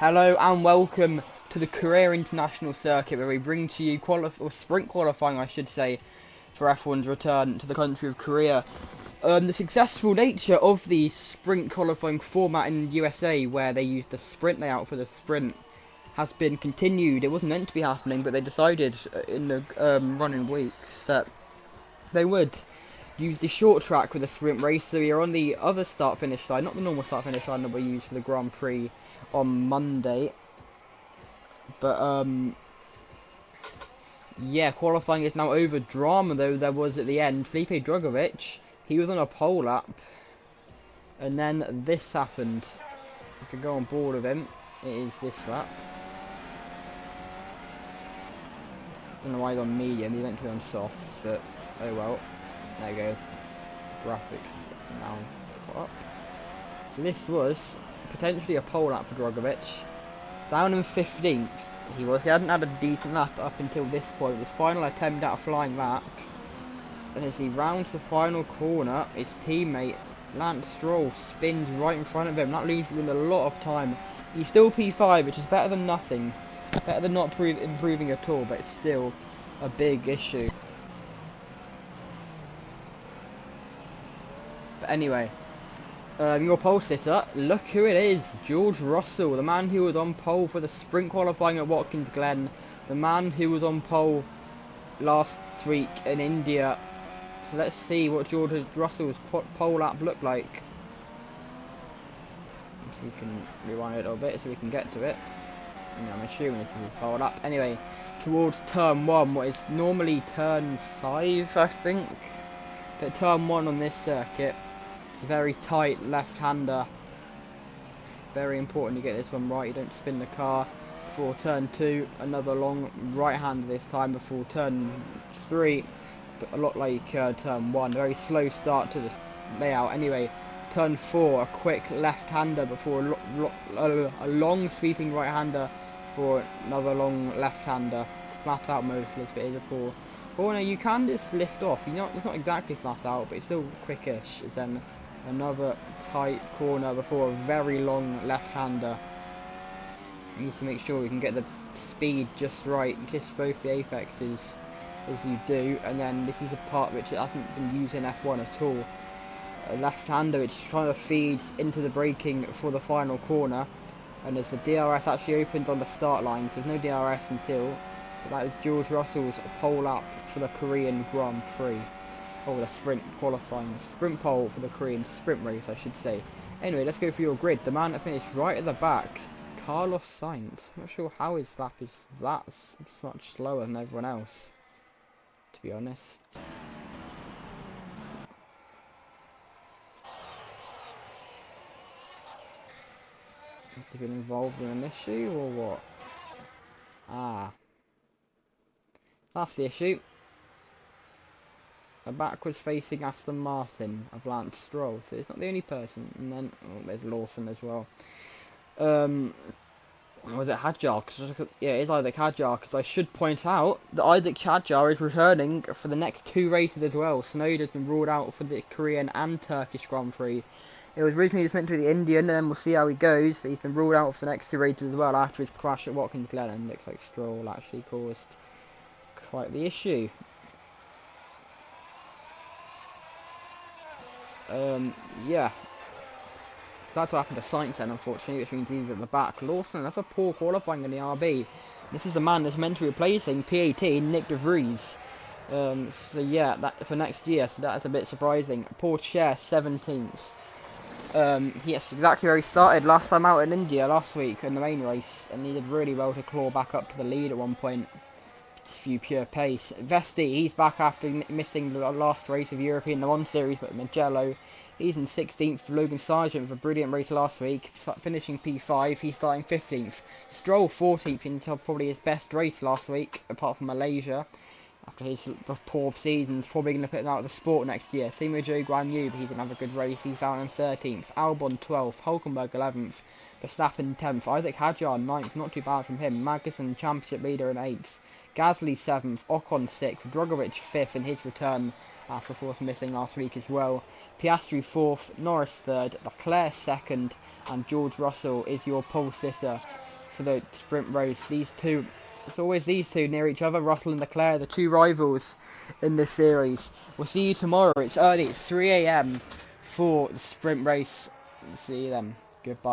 Hello and welcome to the Korea International Circuit, where we bring to you sprint qualifying, I should say, for F1's return to the country of Korea. The successful nature of the sprint qualifying format in USA, where they used the sprint layout for the sprint, has been continued. It wasn't meant to be happening, but they decided in the running weeks that they would use the short track for the sprint race. So we are on the other start-finish line, not the normal start-finish line that we use for the Grand Prix on Monday. But yeah, qualifying is now over. Drama though there was at the end. Felipe Drugovich, he was on a pole lap, and then this happened. If you go on board of him, it is this lap. I don't know why he's on medium, he's meant to be on softs, but oh well. There you go. Graphics now caught up. This was potentially a pole lap for Drugovich. Down in 15th, he hadn't had a decent lap up until this point. His final attempt at a flying lap, and as he rounds the final corner, his teammate Lance Stroll spins right in front of him. That leaves him a lot of time. He's still P5, which is better than nothing, better than not improving at all, but it's still a big issue. But anyway, your pole sitter, look who it is, George Russell, the man who was on pole for the sprint qualifying at Watkins Glen, the man who was on pole last week in India. So let's see what George Russell's pole lap looked like. If we can rewind it a little bit so we can get to it. I'm assuming this is his pole lap. Anyway, towards turn 1, what is normally turn 5, I think. But turn 1 on this circuit, it's a very tight left-hander. Very important to get this one right, you don't spin the car. Before turn 2, another long right-hander this time. Before turn 3, but a lot like turn 1. Very slow start to the layout. Anyway, turn 4, a quick left-hander before a long sweeping right-hander for another long left-hander. Flat out mostly, but it is a poor. Oh no, you can just lift off. It's not exactly flat out, but it's still quickish. It's then another tight corner before a very long left-hander. You need to make sure you can get the speed just right and kiss both the apexes as you do. And then this is a part which hasn't been used in F1 at all. A left-hander which is trying to feed into the braking for the final corner. And as the DRS actually opens on the start line, so there's no DRS until. That is George Russell's pole lap for the Korean Grand Prix. Or the sprint qualifying. Sprint pole for the Korean sprint race, I should say. Anyway, let's go for your grid. The man that finished right at the back, Carlos Sainz. I'm not sure how his lap is that much slower than everyone else, to be honest. Have they been involved in an issue or what? Ah. That's the issue. A backwards facing Aston Martin of Lance Stroll, so it's not the only person. And then there's Lawson as well. Was it Hadjar? Yeah, it is Isaac Hadjar, because I should point out that Isaac Hadjar is returning for the next 2 races as well. Snowden's been ruled out for the Korean and Turkish Grand Prix. It was originally just meant to be the Indian, and then we'll see how he goes, but he's been ruled out for the next 2 races as well after his crash at Watkins Glen, and looks like Stroll actually caused quite the issue. Yeah. That's what happened to Sainz then, unfortunately, which means he's at the back. Lawson, that's a poor qualifying in the RB. This is the man that's meant to be replacing P18, Nick de Vries. So yeah, that for next year, so that's a bit surprising. Porsche 17th. Yes, exactly where he started last time out in India last week in the main race, and he did really well to claw back up to the lead at one point. Just a few pure pace. Vesti, he's back after missing the last race of European Le Mans Series, but Magello, he's in 16th. Logan Sargent with a brilliant race last week, finishing P5. He's starting 15th. Stroll 14th until probably his best race last week, apart from Malaysia. After his poor season, probably going to put him out of the sport next year. Same with Joe Guan Yu, but he's going to have a good race. He's down in 13th. Albon 12th. Hulkenberg 11th. Verstappen 10th. Isaac Hadjar 9th. Not too bad from him. Magnussen championship leader in 8th. Gasly 7th. Ocon 6th. Drugovich 5th in his return after of course missing last week as well. Piastri 4th. Norris 3rd. Leclerc 2nd. And George Russell is your pole sitter for the sprint race. These two, it's always these two near each other, Russell and Leclerc, the two rivals in this series. We'll see you tomorrow. It's early, it's 3 AM for the sprint race. See you then. Goodbye.